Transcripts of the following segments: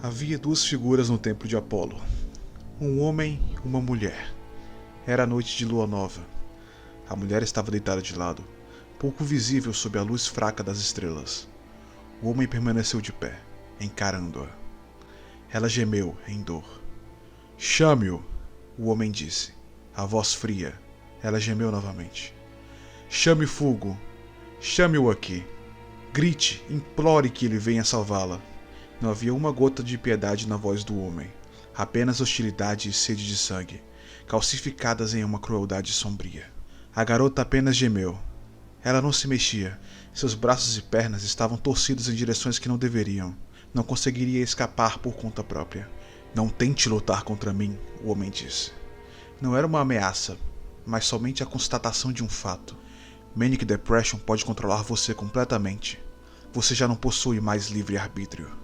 Havia duas figuras no templo de Apolo. Um homem e uma mulher. Era noite de lua nova. A mulher estava deitada de lado, pouco visível sob a luz fraca das estrelas. O homem permaneceu de pé, encarando-a. Ela gemeu em dor. "Chame-o", o homem disse, a voz fria. Ela gemeu novamente. "Chame Fulgo. Chame-o aqui. Grite, implore que ele venha salvá-la." Não havia uma gota de piedade na voz do homem, apenas hostilidade e sede de sangue, calcificadas em uma crueldade sombria. A garota apenas gemeu. Ela não se mexia. Seus braços e pernas estavam torcidos em direções que não deveriam. Não conseguiria escapar por conta própria. "Não tente lutar contra mim", o homem disse. Não era uma ameaça, mas somente a constatação de um fato. Manic Depression pode controlar você completamente. Você já não possui mais livre-arbítrio.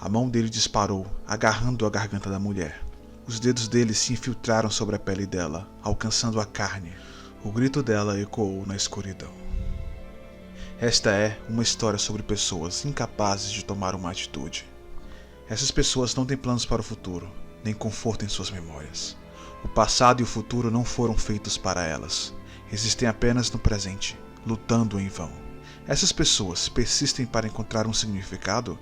A mão dele disparou, agarrando a garganta da mulher. Os dedos dele se infiltraram sobre a pele dela, alcançando a carne. O grito dela ecoou na escuridão. Esta é uma história sobre pessoas incapazes de tomar uma atitude. Essas pessoas não têm planos para o futuro, nem conforto em suas memórias. O passado e o futuro não foram feitos para elas. Existem apenas no presente, lutando em vão. Essas pessoas persistem para encontrar um significado?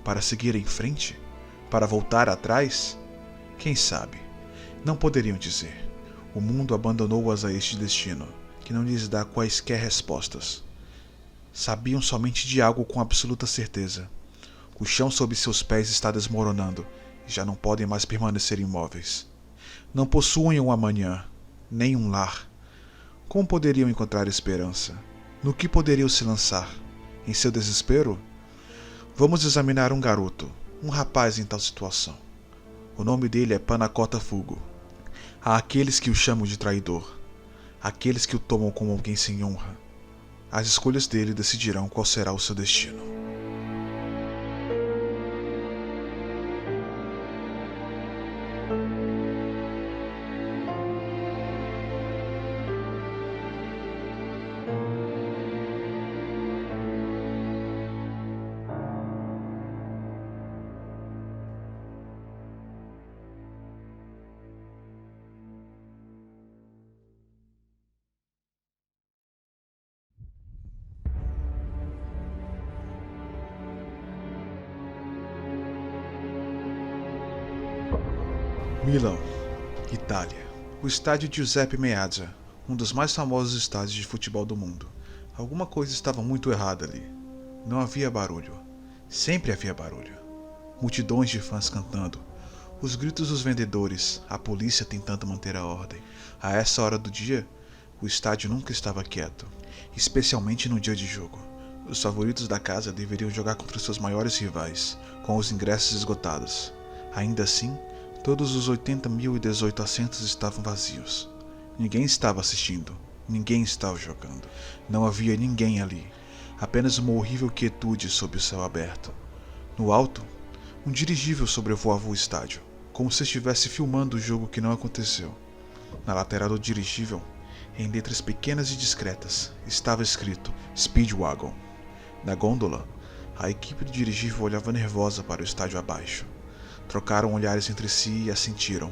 Para seguir em frente? Para voltar atrás? Quem sabe? Não poderiam dizer. O mundo abandonou-as a este destino, que não lhes dá quaisquer respostas. Sabiam somente de algo com absoluta certeza. O chão sob seus pés está desmoronando, e já não podem mais permanecer imóveis. Não possuem um amanhã, nem um lar. Como poderiam encontrar esperança? No que poderiam se lançar? Em seu desespero? Vamos examinar um garoto, um rapaz em tal situação. O nome dele é Panacota Fulgo. Há aqueles que o chamam de traidor, aqueles que o tomam como alguém sem honra. As escolhas dele decidirão qual será o seu destino. Milão, Itália. O estádio Giuseppe Meazza, um dos mais famosos estádios de futebol do mundo. Alguma coisa estava muito errada ali. Não havia barulho. Sempre havia barulho. Multidões de fãs cantando. Os gritos dos vendedores, a polícia tentando manter a ordem. A essa hora do dia, o estádio nunca estava quieto, especialmente no dia de jogo. Os favoritos da casa deveriam jogar contra seus maiores rivais, com os ingressos esgotados. Ainda assim, todos os 80.018 assentos estavam vazios. Ninguém estava assistindo, ninguém estava jogando. Não havia ninguém ali, apenas uma horrível quietude sob o céu aberto. No alto, um dirigível sobrevoava o estádio, como se estivesse filmando o jogo que não aconteceu. Na lateral do dirigível, em letras pequenas e discretas, estava escrito Speedwagon. Na gôndola, a equipe do dirigível olhava nervosa para o estádio abaixo. Trocaram olhares entre si e assentiram.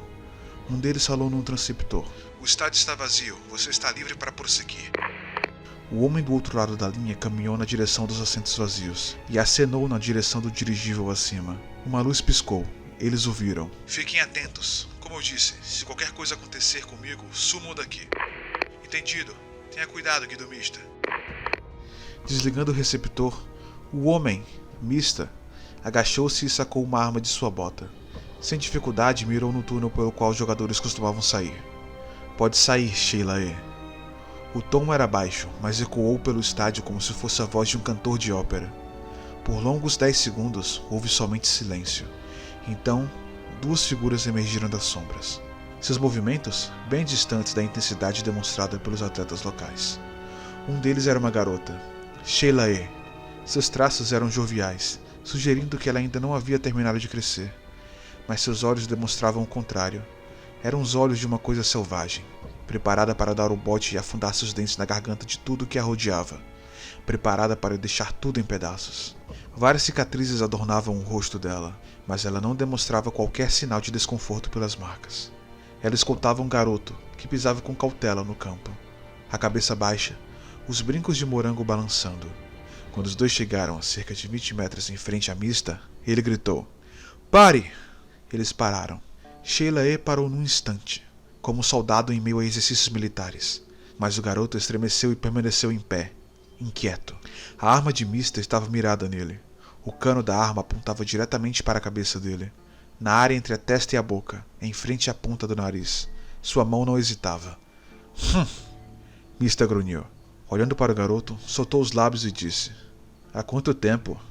Um deles falou num transceptor. "O estádio está vazio, você está livre para prosseguir." O homem do outro lado da linha caminhou na direção dos assentos vazios e acenou na direção do dirigível acima. Uma luz piscou. Eles o viram. "Fiquem atentos. Como eu disse, se qualquer coisa acontecer comigo, sumam daqui." "Entendido. Tenha cuidado, guidomista." Desligando o receptor, o homem, Mista, agachou-se e sacou uma arma de sua bota. Sem dificuldade, mirou no túnel pelo qual os jogadores costumavam sair. "Pode sair, Sheilae." O tom era baixo, mas ecoou pelo estádio como se fosse a voz de um cantor de ópera. Por longos 10 segundos, houve somente silêncio. Então, duas figuras emergiram das sombras. Seus movimentos, bem distantes da intensidade demonstrada pelos atletas locais. Um deles era uma garota, Sheilae. Seus traços eram joviais, sugerindo que ela ainda não havia terminado de crescer. Mas seus olhos demonstravam o contrário. Eram os olhos de uma coisa selvagem, preparada para dar o bote e afundar seus dentes na garganta de tudo que a rodeava, preparada para deixar tudo em pedaços. Várias cicatrizes adornavam o rosto dela, mas ela não demonstrava qualquer sinal de desconforto pelas marcas. Ela escoltava um garoto que pisava com cautela no campo, a cabeça baixa, os brincos de morango balançando. Quando os dois chegaram a cerca de 20 metros em frente à mista, ele gritou: "Pare!" Eles pararam. Sheila E. parou num instante, como um soldado em meio a exercícios militares, mas o garoto estremeceu e permaneceu em pé, inquieto. A arma de Mista estava mirada nele. O cano da arma apontava diretamente para a cabeça dele, na área entre a testa e a boca, em frente à ponta do nariz. Sua mão não hesitava. Mista grunhiu. Olhando para o garoto, soltou os lábios e disse: "Há quanto tempo?"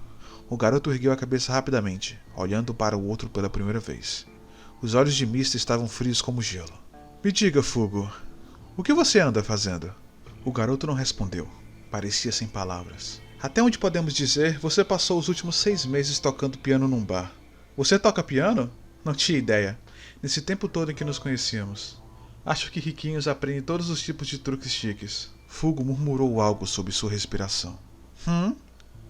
O garoto ergueu a cabeça rapidamente, olhando para o outro pela primeira vez. Os olhos de Mista estavam frios como gelo. "Me diga, Fugo, o que você anda fazendo?" O garoto não respondeu. Parecia sem palavras. "Até onde podemos dizer, você passou os últimos 6 meses tocando piano num bar." "Você toca piano?" "Não tinha ideia. Nesse tempo todo em que nos conhecíamos. Acho que riquinhos aprendem todos os tipos de truques chiques." Fugo murmurou algo sob sua respiração.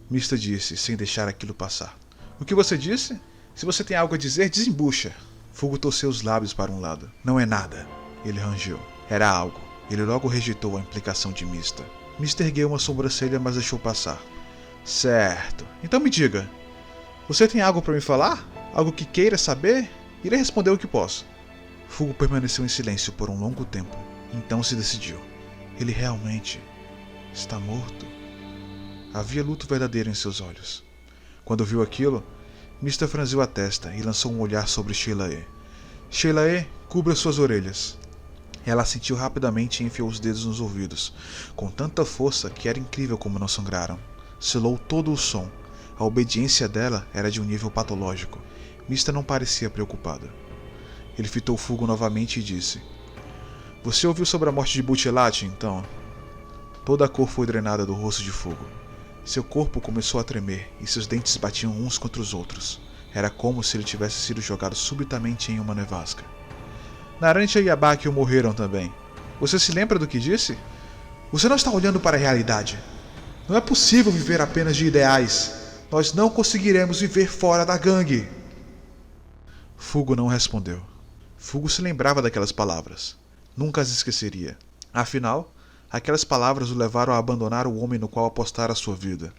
Mista disse, sem deixar aquilo passar. "O que você disse? Se você tem algo a dizer, desembucha." Fugo torceu os lábios para um lado. "Não é nada." Ele rangiu. "Era algo." Ele logo rejeitou a implicação de Mista. Mista ergueu uma sobrancelha, mas deixou passar. "Certo. Então me diga. Você tem algo para me falar? Algo que queira saber? Irei responder o que posso." Fugo permaneceu em silêncio por um longo tempo. Então se decidiu. Ele realmente está morto? Havia luto verdadeiro em seus olhos. Quando viu aquilo, Mista franziu a testa e lançou um olhar sobre Sheila E. "Sheila E, cubra suas orelhas." Ela assentiu rapidamente e enfiou os dedos nos ouvidos, com tanta força que era incrível como não sangraram. Selou todo o som. A obediência dela era de um nível patológico. Mista não parecia preocupada. Ele fitou Fugo novamente e disse: "Você ouviu sobre a morte de Bucciolati, então?" Toda a cor foi drenada do rosto de Fugo. Seu corpo começou a tremer e seus dentes batiam uns contra os outros. Era como se ele tivesse sido jogado subitamente em uma nevasca. "Naranja e Abakio morreram também. Você se lembra do que disse? Você não está olhando para a realidade. Não é possível viver apenas de ideais. Nós não conseguiremos viver fora da gangue." Fugo não respondeu. Fugo se lembrava daquelas palavras. Nunca as esqueceria. Afinal, aquelas palavras o levaram a abandonar o homem no qual apostara sua vida.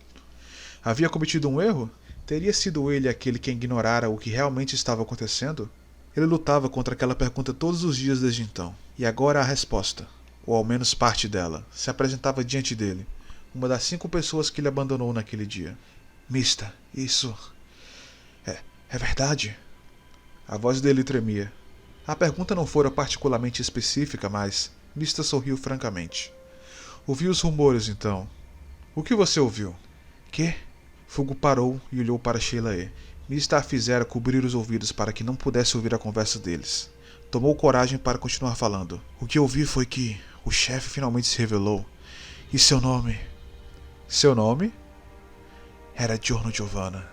Havia cometido um erro? Teria sido ele aquele que ignorara o que realmente estava acontecendo? Ele lutava contra aquela pergunta todos os dias desde então. E agora a resposta, ou ao menos parte dela, se apresentava diante dele. Uma das 5 pessoas que ele abandonou naquele dia. "Mista, isso... é verdade?" A voz dele tremia. A pergunta não fora particularmente específica, mas Mista sorriu francamente. "Ouvi os rumores, então." "O que você ouviu?" "Quê?" Fugo parou e olhou para Sheila E. Mista a fizera cobrir os ouvidos para que não pudesse ouvir a conversa deles. Tomou coragem para continuar falando. "O que ouvi foi que o chefe finalmente se revelou. E seu nome?" "Seu nome?" "Era Giorno Giovanna.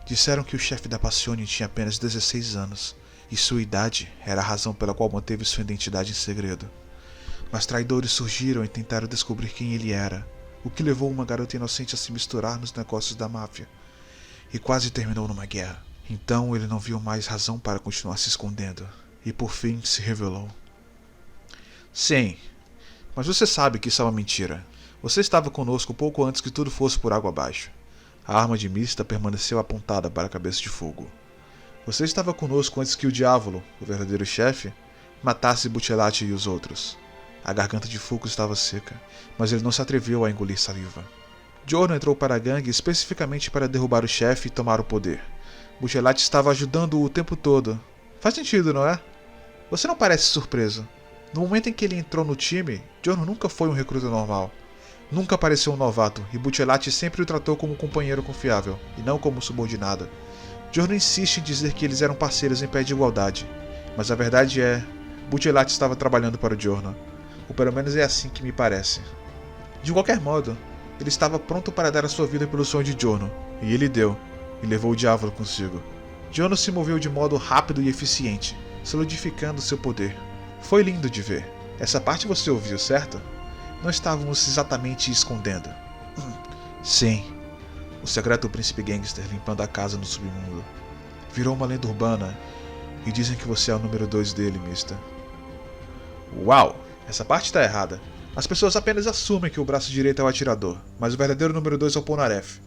Disseram que o chefe da Passione tinha apenas 16 anos, e sua idade era a razão pela qual manteve sua identidade em segredo. Mas traidores surgiram e tentaram descobrir quem ele era, o que levou uma garota inocente a se misturar nos negócios da máfia, e quase terminou numa guerra. Então ele não viu mais razão para continuar se escondendo, e por fim se revelou." "Sim, mas você sabe que isso é uma mentira. Você estava conosco pouco antes que tudo fosse por água abaixo." A arma de Mista permaneceu apontada para a cabeça de Fugo. "Você estava conosco antes que o Diavolo, o verdadeiro chefe, matasse Bucciolati e os outros." A garganta de Fugo estava seca, mas ele não se atreveu a engolir saliva. "Giorno entrou para a gangue especificamente para derrubar o chefe e tomar o poder. Bucciolati estava ajudando-o o tempo todo. Faz sentido, não é? Você não parece surpreso. No momento em que ele entrou no time, Giorno nunca foi um recruta normal. Nunca pareceu um novato, e Bucciolati sempre o tratou como um companheiro confiável, e não como um subordinado. Giorno insiste em dizer que eles eram parceiros em pé de igualdade, mas a verdade é, Bucciolati estava trabalhando para o Giorno. Ou pelo menos é assim que me parece. De qualquer modo, ele estava pronto para dar a sua vida pelo sonho de Giorno, e ele deu, e levou o Diavolo consigo. Giorno se moveu de modo rápido e eficiente, solidificando seu poder. Foi lindo de ver. Essa parte você ouviu, certo? Não estávamos exatamente escondendo." "Sim." O secreto príncipe gangster limpando a casa no submundo. Virou uma lenda urbana e dizem que você é o número 2 dele, mister. Uau! Essa parte tá errada. As pessoas apenas assumem que o braço direito é o atirador, mas o verdadeiro número 2 é o Polnareff.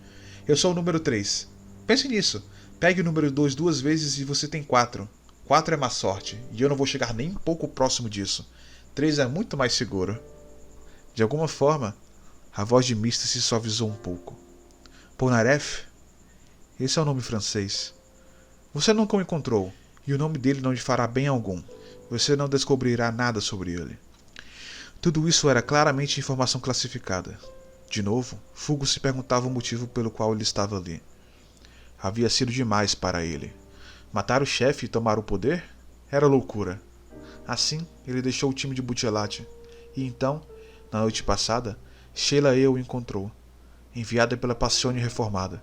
Eu sou o número 3. Pense nisso. Pegue o número 2 duas vezes e você tem 4. 4 é má sorte, e eu não vou chegar nem um pouco próximo disso. 3 é muito mais seguro. De alguma forma, a voz de Mister se suavizou um pouco. Polnareff? Esse é o nome francês. Você nunca o encontrou, e o nome dele não lhe fará bem algum. Você não descobrirá nada sobre ele. Tudo isso era claramente informação classificada. De novo, Fugo se perguntava o motivo pelo qual ele estava ali. Havia sido demais para ele. Matar o chefe e tomar o poder? Era loucura. Assim, ele deixou o time de Bucciolati. E então, na noite passada, Sheila E. o encontrou, enviada pela Passione reformada.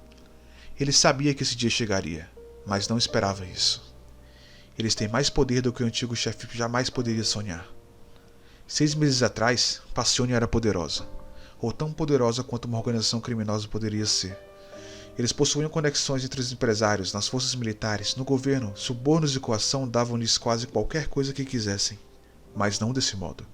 Ele sabia que esse dia chegaria, mas não esperava isso. Eles têm mais poder do que o antigo chefe jamais poderia sonhar. 6 meses atrás, Passione era poderosa, ou tão poderosa quanto uma organização criminosa poderia ser. Eles possuíam conexões entre os empresários, nas forças militares, no governo, subornos e coação davam-lhes quase qualquer coisa que quisessem, mas não desse modo.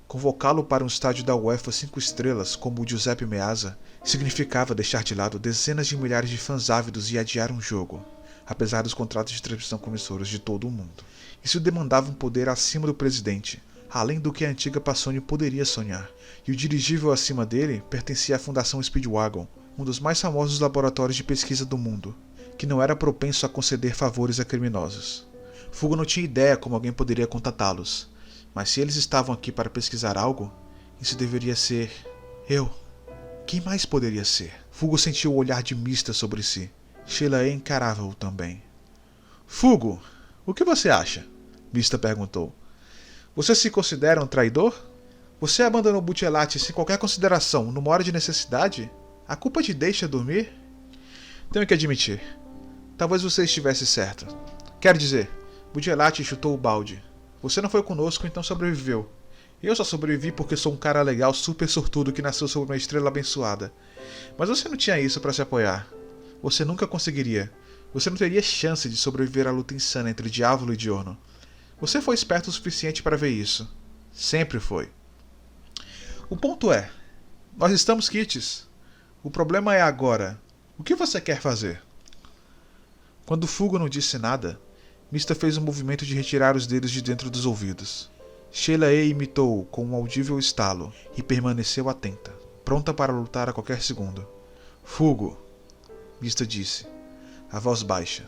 Convocá-lo para um estádio da UEFA 5 estrelas, como o Giuseppe Meazza, significava deixar de lado dezenas de milhares de fãs ávidos e adiar um jogo, apesar dos contratos de transmissão com emissoras de todo o mundo. Isso demandava um poder acima do presidente, além do que a antiga Passione poderia sonhar, e o dirigível acima dele pertencia à Fundação Speedwagon, um dos mais famosos laboratórios de pesquisa do mundo, que não era propenso a conceder favores a criminosos. Fugo não tinha ideia como alguém poderia contatá-los, mas se eles estavam aqui para pesquisar algo, isso deveria ser... eu. Quem mais poderia ser? Fugo sentiu o olhar de Mister sobre si. Sheila E. encarava-o também. Fugo, o que você acha? Mister perguntou. Você se considera um traidor? Você abandonou Bucciolati sem qualquer consideração, numa hora de necessidade? A culpa te deixa dormir? Tenho que admitir. Talvez você estivesse certo. Quero dizer, Bucciolati chutou o balde. Você não foi conosco, então sobreviveu. Eu só sobrevivi porque sou um cara legal super sortudo que nasceu sob uma estrela abençoada. Mas você não tinha isso para se apoiar. Você nunca conseguiria. Você não teria chance de sobreviver à luta insana entre Diavolo e Giorno. Você foi esperto o suficiente para ver isso. Sempre foi. O ponto é, nós estamos quites. O problema é agora. O que você quer fazer? Quando Fugo não disse nada, Mister fez um movimento de retirar os dedos de dentro dos ouvidos. Sheila E. imitou-o com um audível estalo e permaneceu atenta, pronta para lutar a qualquer segundo. Fugo, Mister disse, a voz baixa.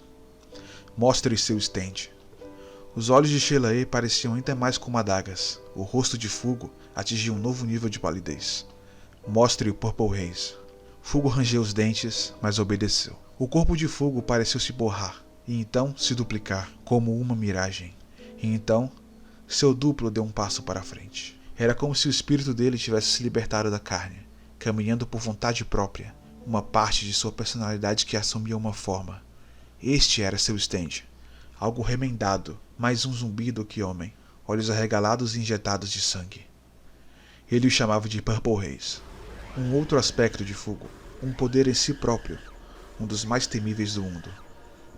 Mostre seu stand. Os olhos de Sheila E. pareciam ainda mais como adagas. O rosto de Fugo atingiu um novo nível de palidez. Mostre o Purple Haze. Fugo rangeu os dentes, mas obedeceu. O corpo de Fugo pareceu se borrar, e então se duplicar, como uma miragem. E então, seu duplo deu um passo para a frente. Era como se o espírito dele tivesse se libertado da carne, caminhando por vontade própria, uma parte de sua personalidade que assumia uma forma. Este era seu stand. Algo remendado, mais um zumbi do que homem, olhos arregalados e injetados de sangue. Ele o chamava de Purple Haze. Um outro aspecto de Fugo, um poder em si próprio, um dos mais temíveis do mundo.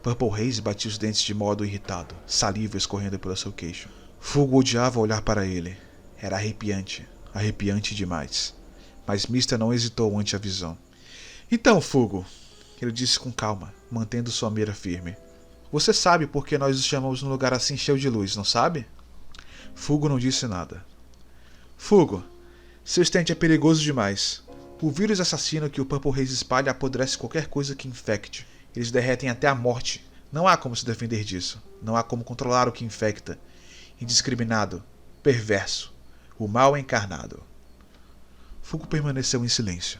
Purple Haze batia os dentes de modo irritado, saliva escorrendo pelo seu queixo. Fugo odiava olhar para ele. Era arrepiante, arrepiante demais. Mas Mister não hesitou ante a visão. Então, Fugo, ele disse com calma, mantendo sua mira firme. Você sabe por que nós os chamamos num lugar assim cheio de luz, não sabe? Fugo não disse nada. Fugo, seu stand é perigoso demais. O vírus assassino que o Purple Haze espalha apodrece qualquer coisa que infecte. Eles derretem até a morte. Não há como se defender disso. Não há como controlar o que infecta. Indiscriminado. Perverso. O mal encarnado. Fugo permaneceu em silêncio.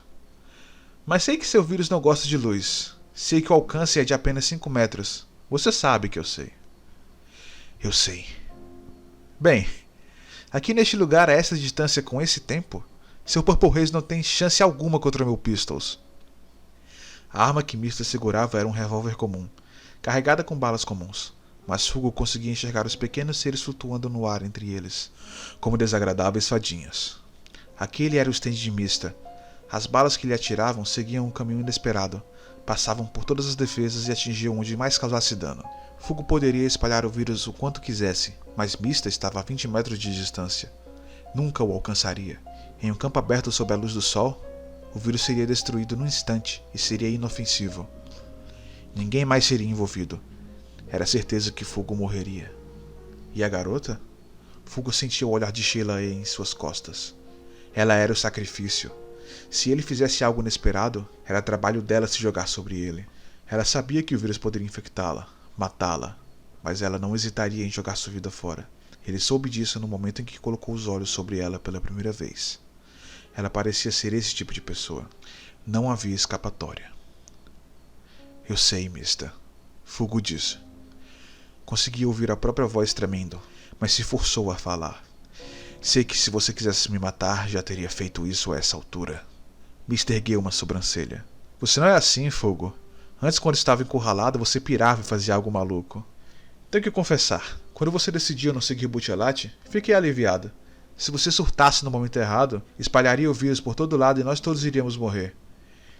Mas sei que seu vírus não gosta de luz. Sei que o alcance é de apenas 5 metros. Você sabe que eu sei. Eu sei. Bem, aqui neste lugar a essa distância com esse tempo, seu Purple Haze não tem chance alguma contra meu Pistols. A arma que Mister segurava era um revólver comum, carregada com balas comuns, mas Fugo conseguia enxergar os pequenos seres flutuando no ar entre eles, como desagradáveis fadinhas. Aquele era o stand de Mister, As balas que lhe atiravam seguiam um caminho inesperado, passavam por todas as defesas e atingiam onde mais causasse dano. Fugo poderia espalhar o vírus o quanto quisesse, mas Mista estava a 20 metros de distância. Nunca o alcançaria. Em um campo aberto sob a luz do sol, o vírus seria destruído num instante e seria inofensivo. Ninguém mais seria envolvido. Era certeza que Fugo morreria. E a garota? Fugo sentia o olhar de Sheila E. em suas costas. Ela era o sacrifício. Se ele fizesse algo inesperado, era trabalho dela se jogar sobre ele. Ela sabia que o vírus poderia infectá-la, matá-la, mas ela não hesitaria em jogar sua vida fora. Ele soube disso no momento em que colocou os olhos sobre ela pela primeira vez. Ela parecia ser esse tipo de pessoa. Não havia escapatória. Eu sei, Mista, Fugo disse. Conseguia ouvir a própria voz tremendo, mas se forçou a falar. Sei que se você quisesse me matar, já teria feito isso a essa altura. Mista ergueu uma sobrancelha. Você não é assim, Fugo. Antes, quando estava encurralado, você pirava e fazia algo maluco. Tenho que confessar, quando você decidiu não seguir Butcherlati, fiquei aliviado. Se você surtasse no momento errado, espalharia o vírus por todo lado e nós todos iríamos morrer.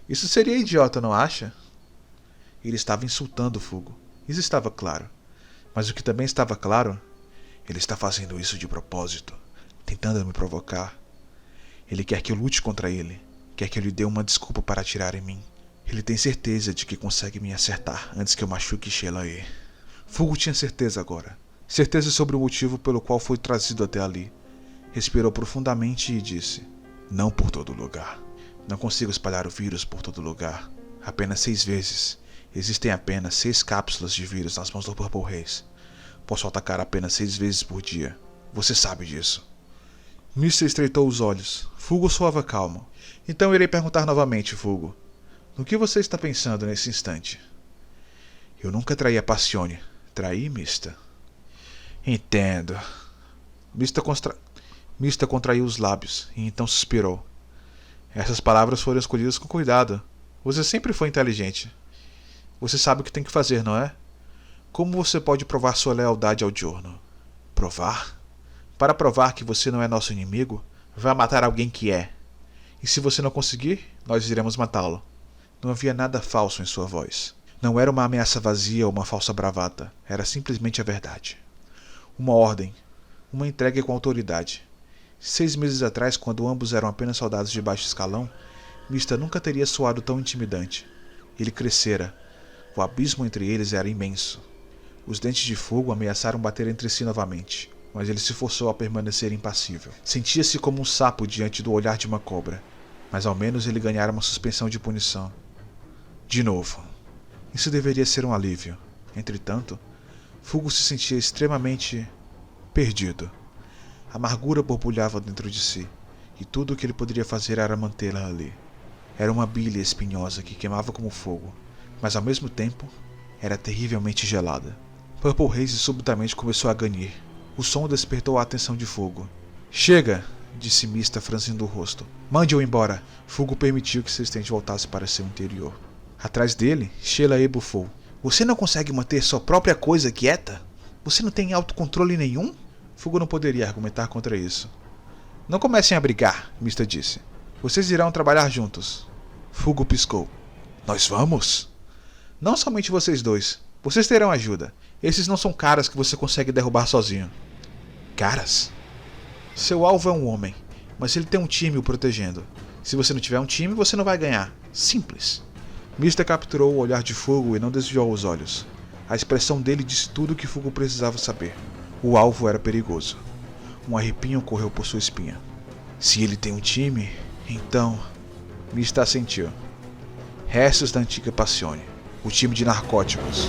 Isso seria idiota, não acha? Ele estava insultando Fugo. Isso estava claro. Mas o que também estava claro, ele está fazendo isso de propósito, tentando me provocar. Ele quer que eu lute contra ele, quer que eu lhe dê uma desculpa para atirar em mim. Ele tem certeza de que consegue me acertar antes que eu machuque Sheila E. Fugo tinha certeza agora. Certeza sobre o motivo pelo qual foi trazido até ali. Respirou profundamente e disse: Não por todo lugar. Não consigo espalhar o vírus por todo lugar. Apenas 6 vezes. Existem apenas 6 cápsulas de vírus nas mãos do Purple Haze. Posso atacar apenas 6 vezes por dia. Você sabe disso. Mista estreitou os olhos. Fugo soava calmo. Então irei perguntar novamente, Fugo. No que você está pensando nesse instante? Eu nunca traí a Passione. Traí, Mista? Entendo. Mista contraiu os lábios e então suspirou. Essas palavras foram escolhidas com cuidado. Você sempre foi inteligente. Você sabe o que tem que fazer, não é? Como você pode provar sua lealdade ao Giorno? Provar? Para provar que você não é nosso inimigo, vá matar alguém que é. E se você não conseguir, nós iremos matá-lo. Não havia nada falso em sua voz. Não era uma ameaça vazia ou uma falsa bravata. Era simplesmente a verdade. Uma ordem. Uma entrega com autoridade. 6 meses atrás, quando ambos eram apenas soldados de baixo escalão, Mista nunca teria soado tão intimidante. Ele crescera. O abismo entre eles era imenso. Os dentes de fogo ameaçaram bater entre si novamente, mas ele se forçou a permanecer impassível. Sentia-se como um sapo diante do olhar de uma cobra, mas ao menos ele ganhara uma suspensão de punição. De novo. Isso deveria ser um alívio. Entretanto, Fugo se sentia extremamente perdido. A amargura borbulhava dentro de si, e tudo o que ele poderia fazer era mantê-la ali. Era uma bilha espinhosa que queimava como fogo, mas ao mesmo tempo era terrivelmente gelada. Purple Haze subitamente começou a ganir. O som despertou a atenção de Fugo. Chega! Disse Mista franzindo o rosto. Mande-o embora. Fugo permitiu que seu assistente voltasse para seu interior. Atrás dele, Sheila E bufou. Você não consegue manter sua própria coisa quieta? Você não tem autocontrole nenhum? Fugo não poderia argumentar contra isso. Não comecem a brigar, Mista disse. Vocês irão trabalhar juntos. Fugo piscou. Nós vamos? Não somente vocês dois. Vocês terão ajuda. Esses não são caras que você consegue derrubar sozinho. Caras? Seu alvo é um homem, mas ele tem um time o protegendo. Se você não tiver um time, você não vai ganhar. Simples. Mista capturou o olhar de Fugo e não desviou os olhos. A expressão dele disse tudo o que Fugo precisava saber. O alvo era perigoso. Um arrepio correu por sua espinha. Se ele tem um time, então... Mista assentiu. Restos da antiga Passione. O time de narcóticos.